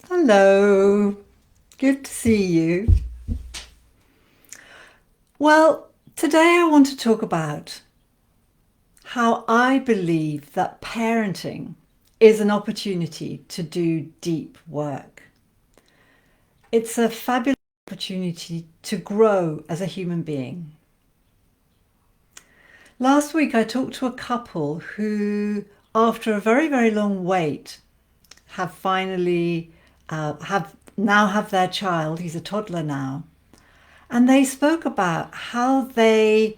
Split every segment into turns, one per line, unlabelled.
Hello, good to see you. Well, today I want to talk about how I believe that parenting is an opportunity to do deep work. It's a fabulous opportunity to grow as a human being. Last week I talked to a couple who, after a very, very long wait, have finally have their child. He's a toddler now. And they spoke about how they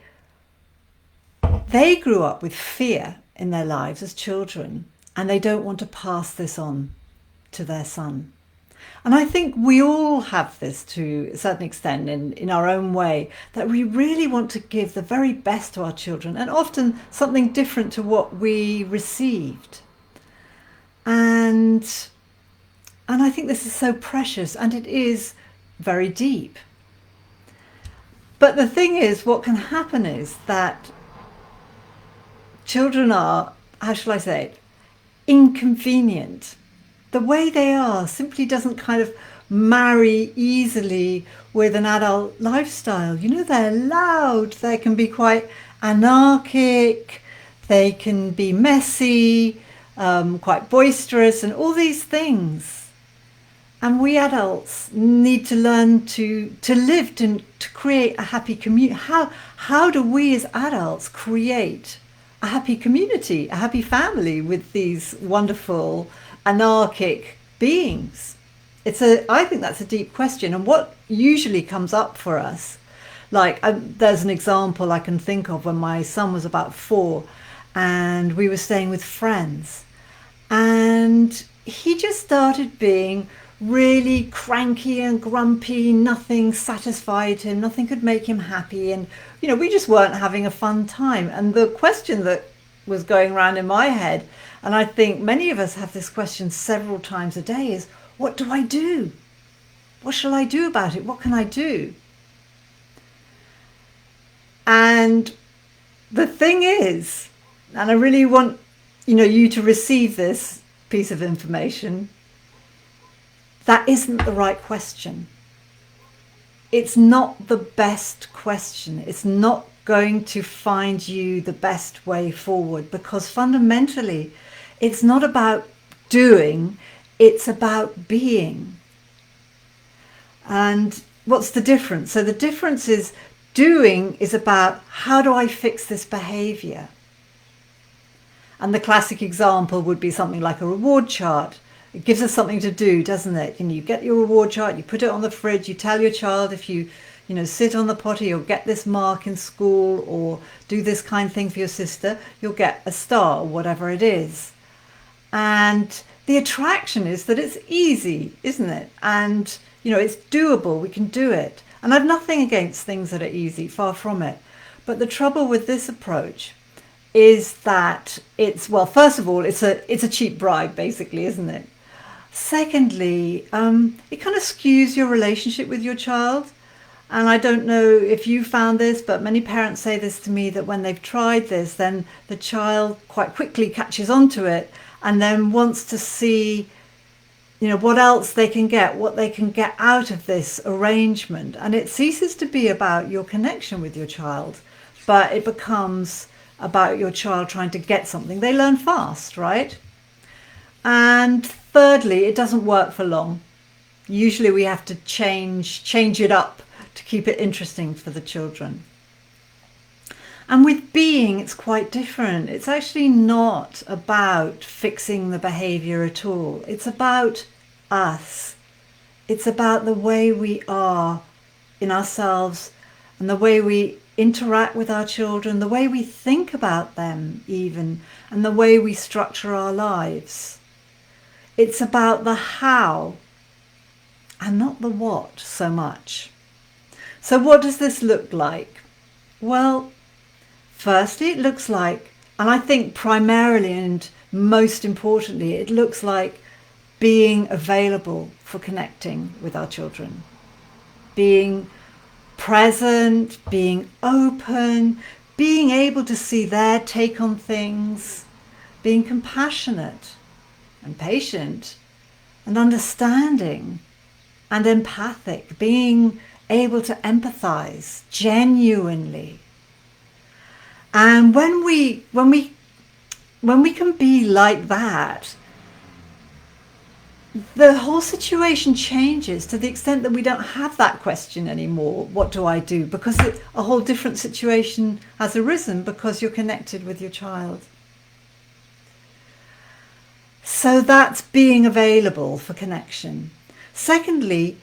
grew up with fear in their lives as children, and they don't want to pass this on to their son. And I think we all have this to a certain extent in our own way, that we really want to give the very best to our children, and often something different to what we received. And and I think this is so precious, and it is very deep. But the thing is, what can happen is that children are, how shall I say it, inconvenient. The way they are simply doesn't kind of marry easily with an adult lifestyle. You know, they're loud, they can be quite anarchic, they can be messy, quite boisterous, and all these things. And we adults need to learn to live, to create a happy community. How do we as adults create a happy community, a happy family with these wonderful anarchic beings? I think that's a deep question. And what usually comes up for us, like there's an example I can think of when my son was about 4 and we were staying with friends, and he just started being really cranky and grumpy. Nothing satisfied him, nothing could make him happy, and we just weren't having a fun time. And the question that was going around in my head, and I think many of us have this question several times a day, is what do I do? What shall I do about it? What can I do? And the thing is, and I really want you to receive this piece of information, that isn't the right question. It's not the best question. It's not going to find you the best way forward, because fundamentally it's not about doing, it's about being. And what's the difference? So the difference is, doing is about, how do I fix this behavior? And the classic example would be something like a reward chart. It gives us something to do, doesn't it? And you get your reward chart, you put it on the fridge, you tell your child, if you sit on the potty or get this mark in school or do this kind of thing for your sister, you'll get a star or whatever it is. And the attraction is that it's easy, isn't it? And, it's doable, we can do it. And I've nothing against things that are easy, far from it. But the trouble with this approach is that well, first of all, it's a cheap bribe, basically, isn't it? Secondly, it kind of skews your relationship with your child. And I don't know if you found this, but many parents say this to me, that when they've tried this, then the child quite quickly catches on to it and then wants to see, what else they can get, what they can get out of this arrangement. And it ceases to be about your connection with your child, but it becomes about your child trying to get something. They learn fast, right? And thirdly, it doesn't work for long. Usually we have to change it up to keep it interesting for the children. And with being, it's quite different. It's actually not about fixing the behavior at all. It's about us. It's about the way we are in ourselves and the way we interact with our children, the way we think about them even, and the way we structure our lives. It's about the how and not the what so much. So what does this look like? Well, firstly, it looks like, and I think primarily and most importantly, it looks like being available for connecting with our children, being present, being open, being able to see their take on things, being compassionate and patient, and understanding and empathic, being able to empathize genuinely. And when we can be like that, the whole situation changes to the extent that we don't have that question anymore. What do I do? Because a whole different situation has arisen because you're connected with your child. So that's being available for connection. Secondly,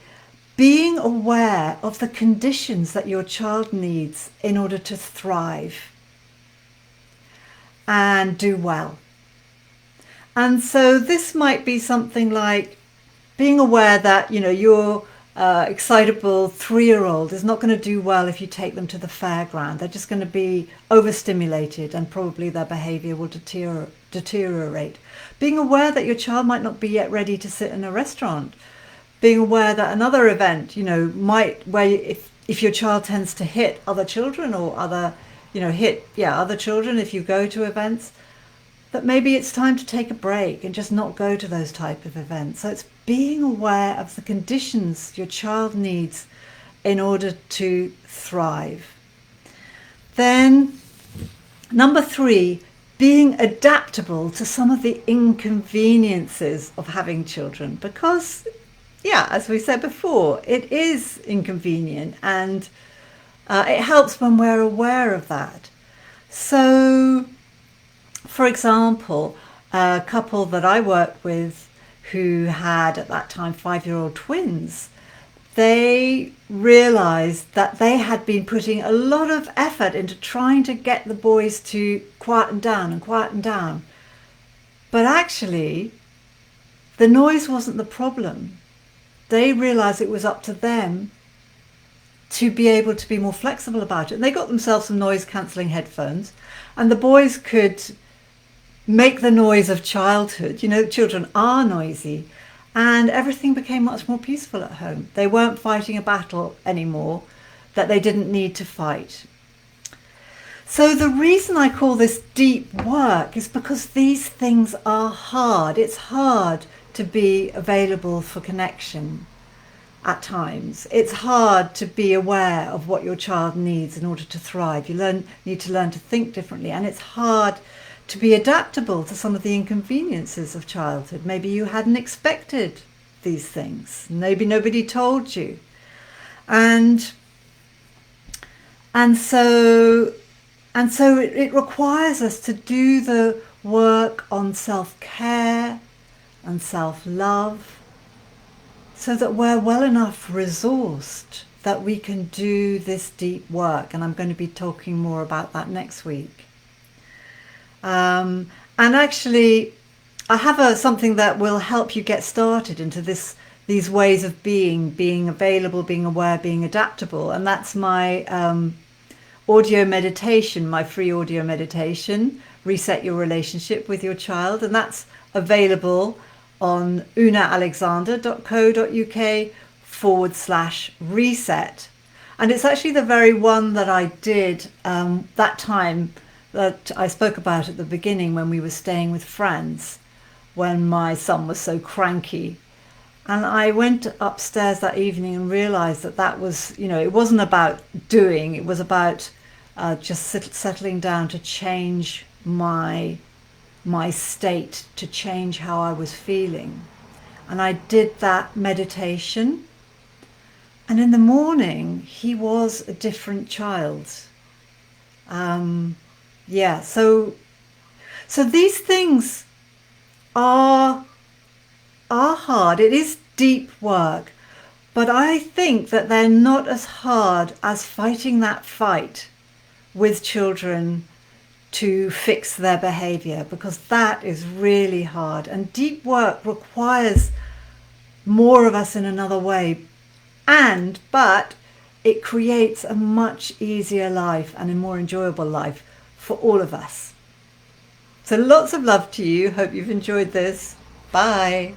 being aware of the conditions that your child needs in order to thrive and do well. And so this might be something like being aware that, your excitable 3-year-old is not going to do well if you take them to the fairground. They're just going to be overstimulated and probably their behavior will deteriorate. Being aware that your child might not be yet ready to sit in a restaurant. Being aware that another event, where if your child tends to hit other children or other children if you go to events, that maybe it's time to take a break and just not go to those type of events. So it's being aware of the conditions your child needs in order to thrive. Then, number 3, being adaptable to some of the inconveniences of having children. Because, as we said before, it is inconvenient and it helps when we're aware of that. So, for example, a couple that I worked with who had at that time 5-year-old twins, they realized that they had been putting a lot of effort into trying to get the boys to quieten down. But actually, the noise wasn't the problem. They realized it was up to them to be able to be more flexible about it. And they got themselves some noise cancelling headphones, and the boys could make the noise of childhood. Children are noisy, and everything became much more peaceful at home. They weren't fighting a battle anymore that they didn't need to fight. So the reason I call this deep work is because these things are hard. It's hard to be available for connection at times. It's hard to be aware of what your child needs in order to thrive. You need to learn to think differently, and it's hard to be adaptable to some of the inconveniences of childhood. Maybe you hadn't expected these things. Maybe nobody told you. And so it requires us to do the work on self-care and self-love so that we're well enough resourced that we can do this deep work. And I'm going to be talking more about that next week. And actually, I have something that will help you get started into these ways of being available, being aware, being adaptable. And that's my audio meditation, my free audio meditation, Reset Your Relationship with Your Child. And that's available on unaalexander.co.uk/reset. And it's actually the very one that I did that time that I spoke about at the beginning when we were staying with friends, when my son was so cranky. And I went upstairs that evening and realized that was, it wasn't about doing, it was about just settling down to change my state, to change how I was feeling. And I did that meditation. And in the morning, he was a different child. So these things are hard. It is deep work, but I think that they're not as hard as fighting that fight with children to fix their behavior, because that is really hard. And deep work requires more of us in another way, but it creates a much easier life and a more enjoyable life for all of us. So lots of love to you. Hope you've enjoyed this. Bye.